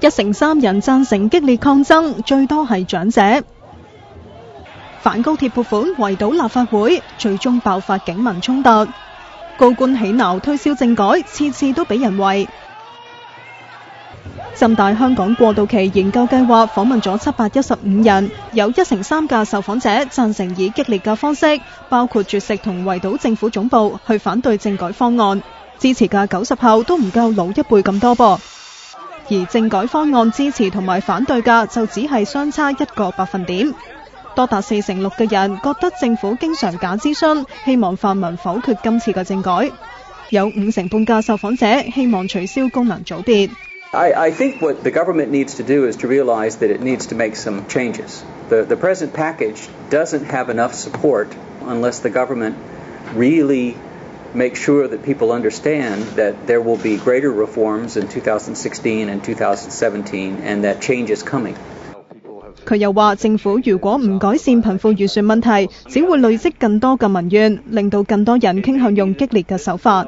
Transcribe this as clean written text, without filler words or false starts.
1成3人贊成激烈抗爭，最多係長者。反高鐵撥款圍堵立法會，最終爆發警民衝突。高官起鬧推銷政改，次次都俾人圍。浸大香港過渡期研究計劃訪問咗715人，有1成3嘅受訪者贊成以激烈嘅方式，包括絕食同圍堵政府總部，去反對政改方案。支持嘅90後都唔夠老一輩咁多噃。而政改方案支持同埋反對嘅就只係相差1個百分點，多達4成6嘅人覺得政府經常假諮詢，希望泛民否決今次嘅政改。有5成半嘅受訪者希望取消功能組別。I think what the government needs to do is to realize that it needs to make some changes. The present package doesn't have enough support unless the government really make sure that people understand that there will be greater reforms in 2016 and 2017 and that change is coming. 佢又話政府如果唔改善貧富懸殊問題，只會累積更多嘅民怨，令到更多人傾向用激烈嘅手法。